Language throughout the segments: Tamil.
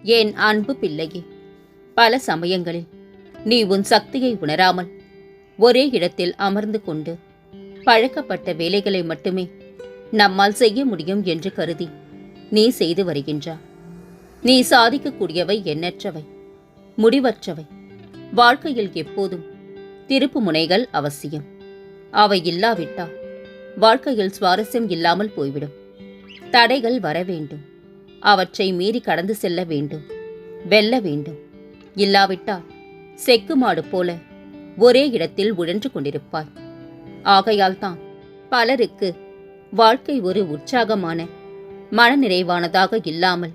என் அன்பு பிள்ளையே, பல சமயங்களில் நீ உன் சக்தியை உணராமல் ஒரே இடத்தில் அமர்ந்து கொண்டு பழக்கப்பட்ட வேலைகளை மட்டுமே நம்மால் செய்ய முடியும் என்று கருதி நீ செய்து வருகின்றாய். நீ சாதிக்கக்கூடியவை எண்ணற்றவை, முடிவற்றவை. வாழ்க்கையில் எப்போதும் திருப்பு முனைகள் அவசியம். அவை இல்லாவிட்டால் வாழ்க்கையில் சுவாரஸ்யம் இல்லாமல் போய்விடும். தடைகள் வர வேண்டும், அவற்றை மீறி கடந்து செல்ல வேண்டும், வெல்ல வேண்டும். இல்லாவிட்டால் செக்கு மாடு போல ஒரே இடத்தில் உழன்று கொண்டிருப்பாய். ஆகையால் தான் பலருக்கு வாழ்க்கை ஒரு உற்சாகமான மனநிறைவானதாக இல்லாமல்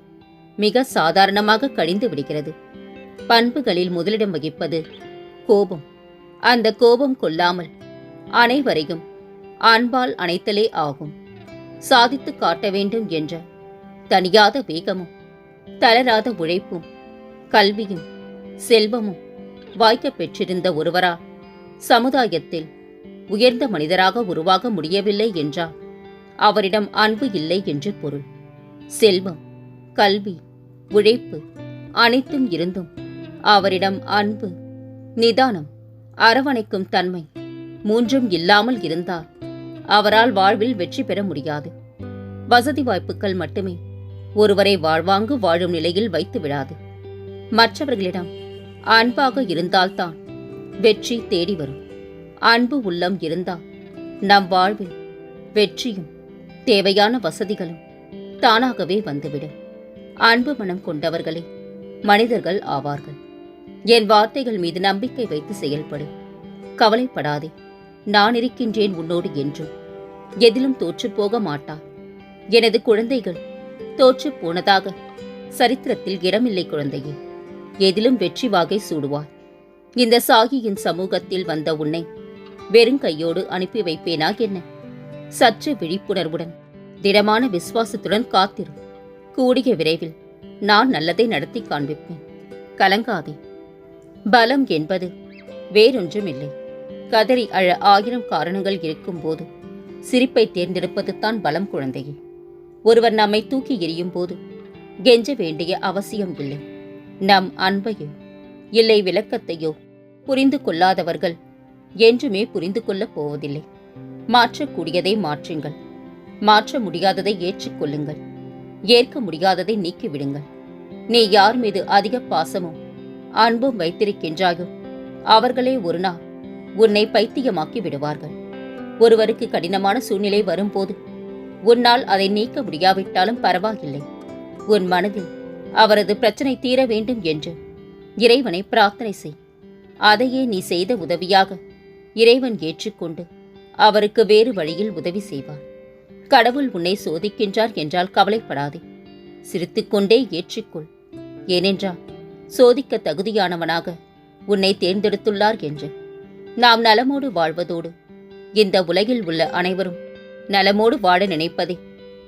மிக சாதாரணமாக கழிந்து விடுகிறது. பண்புகளில் முதலிடம் வகிப்பது கோபம். அந்த கோபம் கொள்ளாமல் அனைவரையும் அன்பால் அணைத்தலே ஆகும். சாதித்து காட்ட வேண்டும் என்ற தனியாத வேகமும் தளராத உழைப்பும் கல்வியும் செல்வமும் வாய்க்கப் பெற்றிருந்த ஒருவரால் சமுதாயத்தில் உயர்ந்த மனிதராக உருவாக முடியவில்லை என்றால் அவரிடம் அன்பு இல்லை என்று பொருள். செல்வம், கல்வி, உழைப்பு அனைத்தும் இருந்தும் அவரிடம் அன்பு, நிதானம், அரவணைக்கும் தன்மை மூன்றும் இல்லாமல் இருந்தால் அவரால் வாழ்வில் வெற்றி பெற முடியாது. வசதி வாய்ப்புகள் மட்டுமே ஒருவரை வாழ்வாங்கு வாழும் நிலையில் வைத்து விடாது. மற்றவர்களிடம் அன்பாக இருந்தால்தான் வெற்றி தேடி வரும். அன்பு உள்ளம் இருந்தால் நம் வாழ்வில் வெற்றியும் தேவையான வசதிகளும் தானாகவே வந்துவிடும். அன்பு மனம் கொண்டவர்களே மனிதர்கள் ஆவார்கள். என் வார்த்தைகள் மீது நம்பிக்கை வைத்து செயல்படு. கவலைப்படாதே, நான் இருக்கின்றேன் உன்னோடு என்றும். எதிலும் தோற்றுப்போக மாட்டார். எனது குழந்தைகள் தோற்று போனதாக சரித்திரத்தில் இடமில்லை குழந்தையே. எதிலும் வெற்றி வாகை சூடுவார். இந்த சாகியின் சமூகத்தில் வந்த உன்னை வெறுங்கையோடு அனுப்பி வைப்பேனா என்ன? சற்று விழிப்புணர்வுடன் திடமான விசுவாசத்துடன் காத்திரு. கூடிய விரைவில் நான் நல்லதை நடத்தி காண்பிப்பேன். கலங்காதே. பலம் என்பது வேறொன்றுமில்லை. கதறி அழ 1000 காரணங்கள் இருக்கும்போது சிரிப்பை தேர்ந்தெடுப்பது தான் பலம் குழந்தையே. ஒருவர் நம்மை தூக்கி எறியும் போது கெஞ்ச வேண்டிய அவசியம் இல்லை. நம் அன்பையோ இல்லை விளக்கத்தையோ புரிந்து கொள்ளாதவர்கள் என்றுமே புரிந்து கொள்ளப் போவதில்லை. மாற்றக்கூடியதை மாற்றுங்கள். மாற்ற முடியாததை ஏற்றுக்கொள்ளுங்கள். ஏற்க முடியாததை நீக்கிவிடுங்கள். நீ யார் மீது அதிக பாசமும் அன்பும் வைத்திருக்கின்றாயோ அவர்களே ஒரு நாள் உன்னை பைத்தியமாக்கி விடுவார்கள். ஒருவருக்கு கடினமான சூழ்நிலை வரும்போது உன்னால் அதை நீக்க முடியாவிட்டாலும் பரவாயில்லை. உன் மனதில் அவரது பிரச்சனை தீர வேண்டும் என்று இறைவனை பிரார்த்தனை செய். அதையே நீ செய்த உதவியாக இறைவன் ஏற்றுக்கொண்டு அவருக்கு வேறு வழியில் உதவி செய்வார். கடவுள் உன்னை சோதிக்கின்றார் என்றால் கவலைப்படாதே. சிரித்துக்கொண்டே ஏற்றுக்கொள். ஏனென்றால் சோதிக்க தகுதியானவனாக உன்னை தேர்ந்தெடுத்துள்ளார் என்று. நாம் நலமோடு வாழ்வதோடு இந்த உலகில் உள்ள அனைவரும் நலமோடு வாழ நினைப்பதே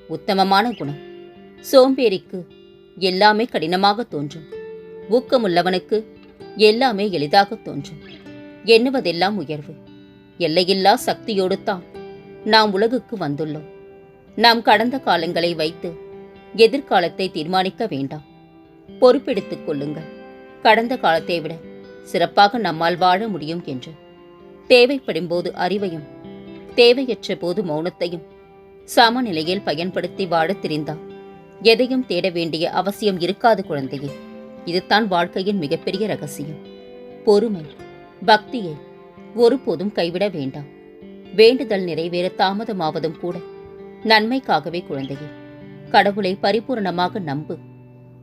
உத்தமமான குணம். சோம்பேறிக்கு எல்லாமே கடினமாக தோன்றும். ஊக்கமுள்ளவனுக்கு எல்லாமே எளிதாக தோன்றும். எண்ணுவதெல்லாம் உயர்வு. எல்லையில்லா சக்தியோடு தான் நாம் உலகுக்கு வந்துள்ளோம். நாம் கடந்த காலங்களை வைத்து எதிர்காலத்தை தீர்மானிக்க வேண்டாம். பொறுப்பெடுத்துக் கொள்ளுங்கள். கடந்த காலத்தை விட சிறப்பாக நம்மால் வாழ முடியும் என்று. தேவைப்படும் போது அறிவையும் தேவையற்ற போது மௌனத்தையும் சமநிலையில் பயன்படுத்தி வாழத் தெரிந்தால் எதையும் தேட வேண்டிய அவசியம் இருக்காது குழந்தையே. இதுதான் வாழ்க்கையின் மிகப்பெரிய ரகசியம். பொறுமை, பக்தியை ஒருபோதும் கைவிட வேண்டாம். வேண்டுதல் நிறைவேற தாமதமாவதும் கூட நன்மைக்காகவே குழந்தையே. கடவுளை பரிபூர்ணமாக நம்பு.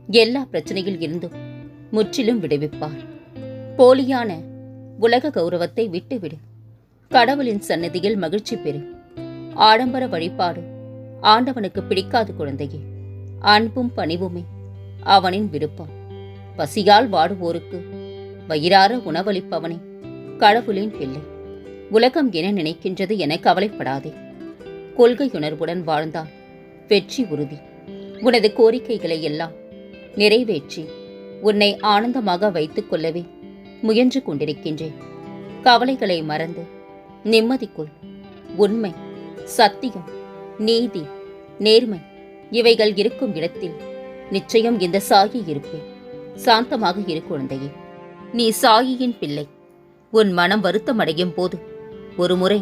எல்லா பிரச்சனையில் இருந்தும் முற்றிலும் விடுவிப்பார். போலியான உலக கௌரவத்தை விட்டுவிடு. கடவுளின் சன்னதியில் மகிழ்ச்சி பெறு. ஆடம்பர வழிபாடு ஆண்டவனுக்கு பிடிக்காது குழந்தையே. அன்பும் பணிவுமே அவனின் விருப்பம். பசியால் வாடுவோருக்கு வயிறார உணவளிப்பவனே கடவுளின் பிள்ளை. உலகம் என நினைக்கின்றது என கவலைப்படாதே. கொள்கையுணர்வுடன் வாழ்ந்தால் வெற்றி உறுதி. உனது கோரிக்கைகளை எல்லாம் நிறைவேற்றி உன்னை ஆனந்தமாக வைத்துக் கொள்ளவே முயன்று கொண்டிருக்கின்றேன். கவலைகளை மறந்து நிம்மதிக்குள். உண்மை, சத்தியம், நீதி, நேர்மை இவைகள் இருக்கும் இடத்தில் நிச்சயம் இந்த சாயி இருப்பேன். சாந்தமாக இரு குழந்தையே. நீ சாயியின் பிள்ளை. உன் மனம் வருத்தமடையும் போது ஒரு முறை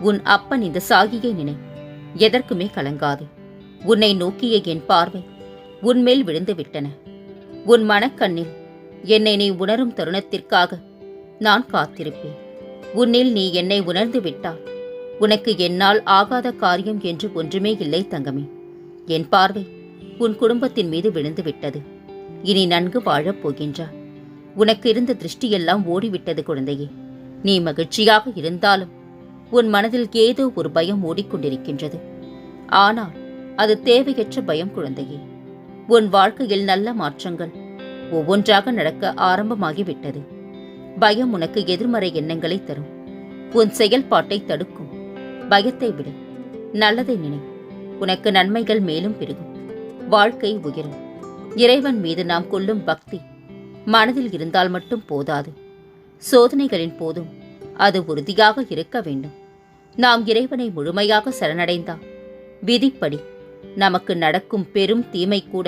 உன் அப்பன் இந்த சாகியை நினை. எதற்குமே கலங்காதே. உன்னை நோக்கிய என் பார்வை உன்மேல் விழுந்து விட்டன. உன் மனக்கண்ணில் என்னை நீ உணரும் தருணத்திற்காக நான் காத்திருப்பேன். உன்னில் நீ என்னை உணர்ந்து விட்டால் உனக்கு என்னால் ஆகாத காரியம் என்று ஒன்றுமே இல்லை தங்கமே. என் பார்வை உன் குடும்பத்தின் மீது விழுந்து விட்டது. இனி நன்கு வாழப் போகின்றாய். உனக்கு இருந்த திருஷ்டியெல்லாம் ஓடிவிட்டது குழந்தையே. நீ மகிழ்ச்சியாக இருந்தாலும் உன் மனதில் ஏதோ ஒரு பயம் ஓடிக்கொண்டிருக்கின்றது. ஆனால் அது தேவையற்ற பயம் குழந்தையே. உன் வாழ்க்கையில் நல்ல மாற்றங்கள் ஒவ்வொன்றாக நடக்க ஆரம்பமாகிவிட்டது. பயம் உனக்கு எதிர்மறை எண்ணங்களை தரும். உன் செயல்பாட்டை தடுக்கும். பயத்தை விடு. நல்லதை நினை. உனக்கு நன்மைகள் மேலும் பெருகும். வாழ்க்கை உயரும். இறைவன் மீது நாம் கொள்ளும் பக்தி மனதில் இருந்தால் மட்டும் போதாது. சோதனைகளின் போதும் அது உறுதியாக இருக்க வேண்டும். நாம் இறைவனை முழுமையாக சரணடைந்தால் விதிப்படி நமக்கு நடக்கும் பெரும் தீமை கூட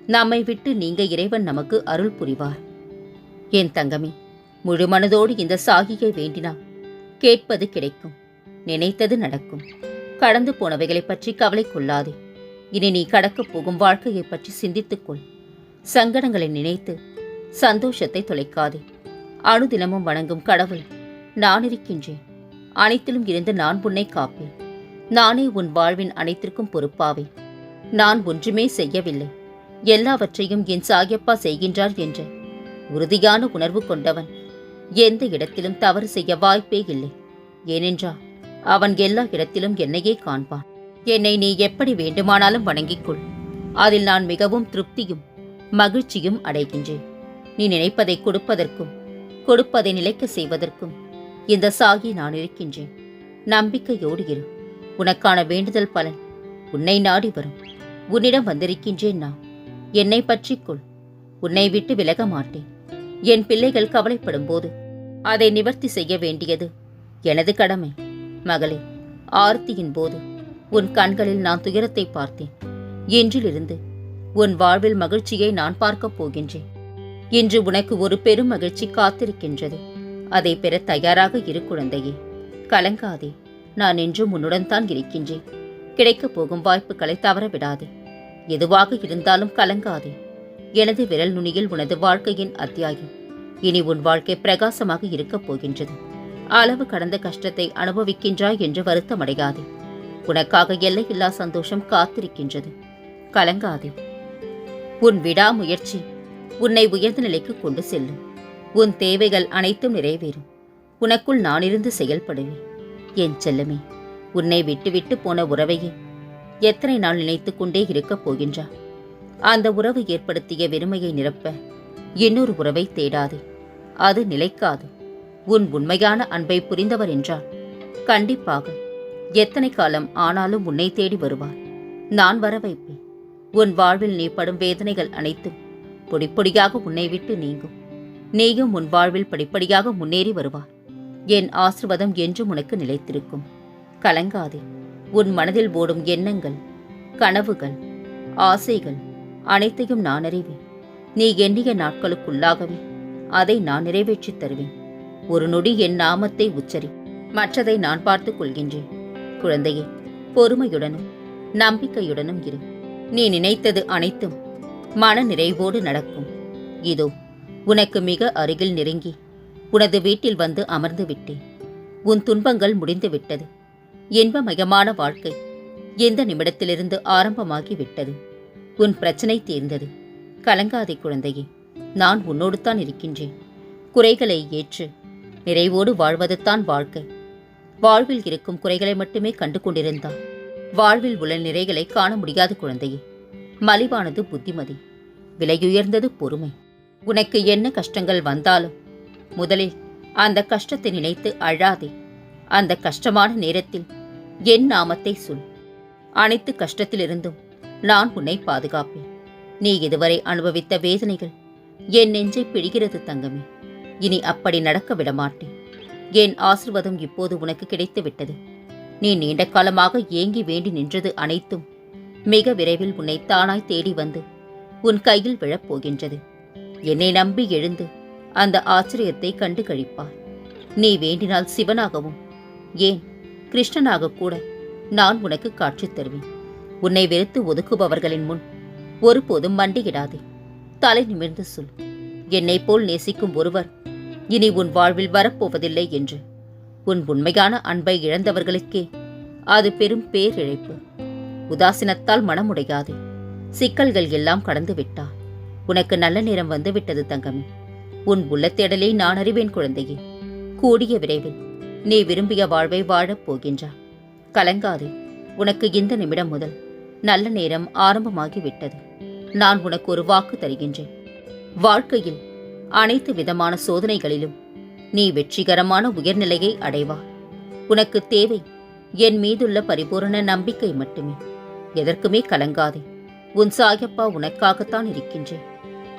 நம்மை விட்டு நீங்க இறைவன் நமக்கு அருள் புரிவார். என் தங்கமே, முழு மனதோடு இந்த சாகியை வேண்டினால் கேட்பது கிடைக்கும். நினைத்தது நடக்கும். கடந்து போனவைகளை பற்றி கவலை கொள்ளாதே. இனி நீ கடக்கப் போகும் வாழ்க்கையை பற்றி சிந்தித்துக்கொள். சங்கடங்களை நினைத்து சந்தோஷத்தை தொலைக்காதே. அனுதினமும் வணங்கும் கடவுள் நான் இருக்கின்றேன். அனைத்திலும் இருந்து நான் உன்னை காப்பேன். நானே உன் வாழ்வின் அனைத்திற்கும் பொறுப்பாவேன். நான் ஒன்றுமே செய்யவில்லை, எல்லாவற்றையும் என் சாயப்பா செய்கின்றார் என்ற உறுதியான உணர்வு கொண்டவன் எந்த இடத்திலும் தவறு செய்ய வாய்ப்பே இல்லை. ஏனென்றால் அவன் எல்லா இடத்திலும் என்னையே காண்பான். என்னை நீ எப்படி வேண்டுமானாலும் வணங்கிக்கொள். அதில் நான் மிகவும் திருப்தியும் மகிழ்ச்சியும் அடைகின்றேன். நீ நினைப்பதை கொடுப்பதற்கும் கொடுப்பதை நிலைக்க செய்வதற்கும் இந்த சாகி நான் இருக்கின்றேன். நம்பிக்கையோடு இரு. உனக்கான வேண்டுதல் பலன் உன்னை நாடி வரும். உன்னிடம் வந்திருக்கின்றேன் நான். என்னை பற்றிக்கொள். உன்னை விட்டு விலக மாட்டேன். என் பிள்ளைகள் கவலைப்படும் போது அதை நிவர்த்தி செய்ய வேண்டியது எனது கடமை. மகளே, ஆர்த்தியின் போது உன் கண்களில் நான் துயரத்தை பார்த்தேன். இன்றிலிருந்து உன் வாழ்வில் மகிழ்ச்சியை நான் பார்க்கப் போகின்றேன். இன்று உனக்கு ஒரு பெரும் மகிழ்ச்சி காத்திருக்கின்றது. அதை பெற தயாராக இரு குழந்தையே. கலங்காதே. நான் என்றும் உன்னுடன் தான் இருக்கின்றேன். கிடைக்கப் போகும் வாய்ப்புகளை தவற விடாதே. எதுவாக இருந்தாலும் கலங்காதே. எனது விரல் நுனியில் உனது வாழ்க்கையின் அத்தியாயம். இனி உன் வாழ்க்கை பிரகாசமாக இருக்கப் போகின்றது. அளவு கடந்த கஷ்டத்தை அனுபவிக்கின்றாய் என்று வருத்தமடையாதே. உனக்காக எல்லையில்லா சந்தோஷம் காத்திருக்கின்றது. கலங்காதே. உன் விடாமுயற்சி உன்னை உயர்ந்த நிலைக்கு கொண்டு செல்லும். உன் தேவைகள் அனைத்தும் நிறைவேறும். உனக்குள் நான் இருந்து செயல்படுவேன். என் செல்லமே, உன்னை விட்டு போன உறவையே எத்தனை நாள் நினைத்து கொண்டே இருக்கப் போகின்றா? அந்த உறவு ஏற்படுத்திய வெறுமையை நிரப்ப இன்னொரு உறவை தேடாதே. அது நிலைக்காது. உன் உண்மையான அன்பை புரிந்தவர் என்றால் கண்டிப்பாக எத்தனை காலம் ஆனாலும் உன்னை தேடி வருவார். நான் வர வைப்பேன். உன் வாழ்வில் நீ படும் வேதனைகள் அனைத்தும் பொடிப்பொடியாக உன்னை விட்டு நீங்கும். நீயும் உன் வாழ்வில் படிப்படியாக முன்னேறி வருவார். என் ஆசீர்வாதம் என்றும் உனக்கு நிலைத்திருக்கும். கலங்காதே. உன் மனதில் ஓடும் எண்ணங்கள், கனவுகள், ஆசைகள் அனைத்தையும் நான் அறிவேன். நீ எண்ணிய நாட்களுக்குள்ளாகவே அதை நான் நிறைவேற்றித் தருவேன். ஒரு நொடி என் நாமத்தை உச்சரி. மற்றதை நான் பார்த்துக் கொள்கின்றேன். குழந்தையே, பொறுமையுடனும் நம்பிக்கையுடனும் இரு. நீ நினைத்தது அனைத்தும் மன நிறைவோடு நடக்கும். இதோ உனக்கு மிக அருகில் நெருங்கி உனது வீட்டில் வந்து அமர்ந்து விட்டேன். உன் துன்பங்கள் முடிந்து விட்டது. இன்பமயமான வாழ்க்கை எந்த நிமிடத்திலிருந்து ஆரம்பமாகி விட்டது. உன் பிரச்சனை தீர்ந்தது. கலங்காதே குழந்தையே. நான் உன்னோடு தான் இருக்கின்றேன். குறைகளை ஏற்று நிறைவோடு வாழ்வதுதான் வாழ்க்கை. வாழ்வில் இருக்கும் குறைகளை மட்டுமே கண்டு கொண்டிருந்தால் வாழ்வில் உள்ள நிறைகளை காண முடியாத குழந்தையே. மலிவானது புத்திமதி, விலையுயர்ந்தது பொறுமை. உனக்கு என்ன கஷ்டங்கள் வந்தாலும் முதலில் அந்த கஷ்டத்தை நினைத்து அழாதே. அந்த கஷ்டமான நேரத்தில் என் நாமத்தை சொல். அனைத்து கஷ்டத்திலிருந்தும் நான் உன்னை பாதுகாப்பேன். நீ இதுவரை அனுபவித்த வேதனைகள் என் நெஞ்சை பிடிக்கிறது தங்கமே. இனி அப்படி நடக்க விடமாட்டேன். என் ஆசீர்வாதம் இப்போது உனக்கு கிடைத்து விட்டது. நீ நீண்ட காலமாக ஏங்கி வேண்டி நின்றது அனைத்தும் மிக விரைவில் உன்னை தானாய் தேடி வந்து உன் கையில் விழப்போகின்றது. என்னை நம்பி எழுந்து அந்த ஆச்சரியத்தை கண்டு கழிப்பார். நீ வேண்டினால் சிவனாகவும், ஏன் கிருஷ்ணனாக கூட நான் உனக்கு காட்சி தருவேன். உன்னை வெறுத்து ஒதுக்குபவர்களின் முன் ஒருபோதும் மண்டியிடாதே. தலை நிமிர்ந்து சொல், என்னை போல் நேசிக்கும் ஒருவர் இனி உன் வாழ்வில் வரப்போவதில்லை என்று. உன் உண்மையான அன்பை இழந்தவர்களுக்கே அது பெரும் பேரிழைப்பு. உதாசீனத்தால் மனமுடையாதே. சிக்கல்கள் எல்லாம் கடந்து விட்டார். உனக்கு நல்ல நேரம் வந்து விட்டது தங்கமே. உன் உள்ளத்தேடலை நான் அறிவேன் குழந்தையே. கூடிய விரைவில் நீ விரும்பிய வாழ்வை வாழப் போகின்றாய். கலங்காதே. உனக்கு இந்த நிமிடம் முதல் நல்ல நேரம் ஆரம்பமாகிவிட்டது. நான் உனக்கு ஒரு வாக்கு தருகின்றேன். வாழ்க்கையில் அனைத்து விதமான சோதனைகளிலும் நீ வெற்றிகரமான உயர்நிலையை அடைவாய். உனக்கு தேவை என் மீதுள்ள பரிபூரண நம்பிக்கை மட்டுமே. எதற்குமே கலங்காதே. உன் சாயப்பா உனக்காகத்தான் இருக்கின்றேன்.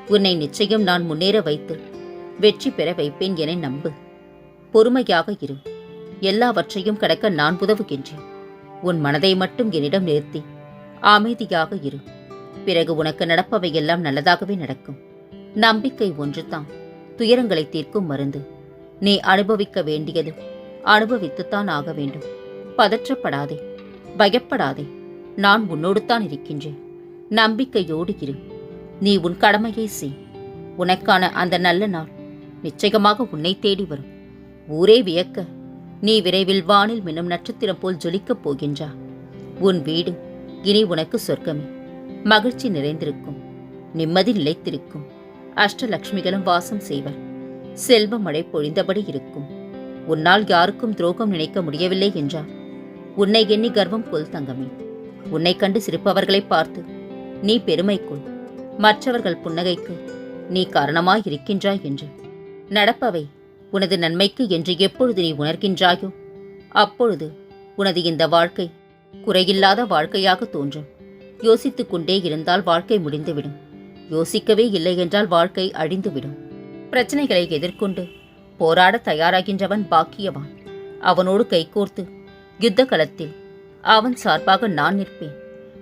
உன்னை நிச்சயம் நான் முன்னேற வைத்து வெற்றி பெற வைப்பேன் என நம்பு. பொறுமையாக இரு. எல்லாவற்றையும் கடக்க நான் உதவுகின்றேன். உன் மனதை மட்டும் என்னிடம் நிறுத்தி அமைதியாக இரு. பிறகு உனக்கு நடப்பவையெல்லாம் நல்லதாகவே நடக்கும். நம்பிக்கை ஒன்றுதான் துயரங்களை தீர்க்கும் மருந்து. நீ அனுபவிக்க வேண்டியது அனுபவித்துத்தான் ஆக வேண்டும். பதற்றப்படாதே, பயப்படாதே. நான் உன்னோடு தான் இருக்கின்றேன். நம்பிக்கையோடு இரு. நீ உன் கடமையை செய். உனக்கான அந்த நல்ல நாள் நிச்சயமாக உன்னை தேடி வரும். ஊரே வியக்க நீ விரைவில் வானில் மின்னும் நட்சத்திரம் போல் ஜொலிக்கப் போகின்றா. உன் வீடு இனி உனக்கு சொர்க்கமே. மகிழ்ச்சி நிறைந்திருக்கும். நிம்மதி நிலைத்திருக்கும். அஷ்டலட்சுமிகளும் வாசம் செய்வர். செல்வ மழை பொழிந்தபடி இருக்கும். உன்னால் யாருக்கும் துரோகம் நினைக்க முடியவில்லை என்றால் உன்னை எண்ணி கர்வம் கொள் தங்கமே. உன்னை கண்டு சிரிப்பவர்களை பார்த்து நீ பெருமை கொள். மற்றவர்கள் புன்னகைக்கு நீ காரணமாயிருக்கின்றாய் என்று. நடப்பவை உனது நன்மைக்கு என்று எப்பொழுது நீ உணர்கின்றாயோ அப்பொழுது உனது இந்த வாழ்க்கை குறையில்லாத வாழ்க்கையாக தோன்றும். யோசித்துக் கொண்டே இருந்தால் வாழ்க்கை முடிந்துவிடும். யோசிக்கவே இல்லை என்றால் வாழ்க்கை அழிந்துவிடும். பிரச்சனைகளை எதிர்கொண்டு போராட தயாராகின்றவன் பாக்கியவான். அவனோடு கைகோர்த்து யுத்த களத்தில் அவன் சார்பாக நான் நிற்பேன்.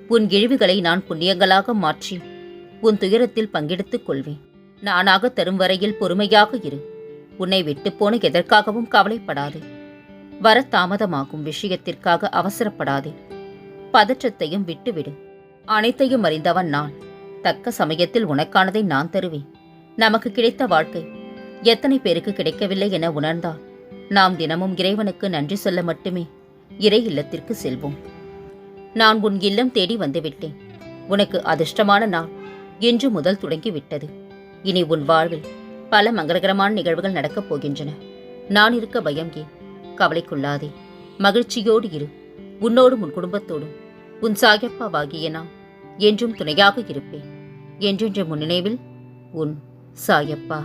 உன் இழிவுகளை நான் புண்ணியங்களாக மாற்றி உன் துயரத்தில் பங்கெடுத்துக் கொள்வேன். நானாக தரும் வரையில் பொறுமையாக இரு. உன்னை விட்டுப்போன எதற்காகவும் கவலைப்படாதே. வர தாமதமாகும் விஷயத்திற்காக அவசரப்படாதே. பதற்றத்தையும் விட்டுவிடு. அனைத்தையும் அறிந்தவன் நான். தக்க சமயத்தில் உனக்கானதை நான் தருவேன். நமக்கு கிடைத்த வாழ்க்கை எத்தனை பேருக்கு கிடைக்கவில்லை என உணர்ந்தால் நாம் தினமும் இறைவனுக்கு நன்றி சொல்ல மட்டுமே இறை இல்லத்திற்கு செல்வோம். நான் உன் இல்லம் தேடி வந்துவிட்டேன். உனக்கு அதிர்ஷ்டமான நாள் இன்று முதல் தொடங்கிவிட்டது. இனி உன் வாழ்வில் பல மங்களகரமான நிகழ்வுகள் நடக்கப் போகின்றன. நான் இருக்க பயம் ஏன்? கவலைக்குள்ளாதே. மகிழ்ச்சியோடு இரு. உன்னோடும் உன் குடும்பத்தோடும் உன் சாயப்பாவாகிய நான் என்றும் துணையாக இருப்பேன். என்றென்ற முன்னினைவில் உன் சாயப்பா.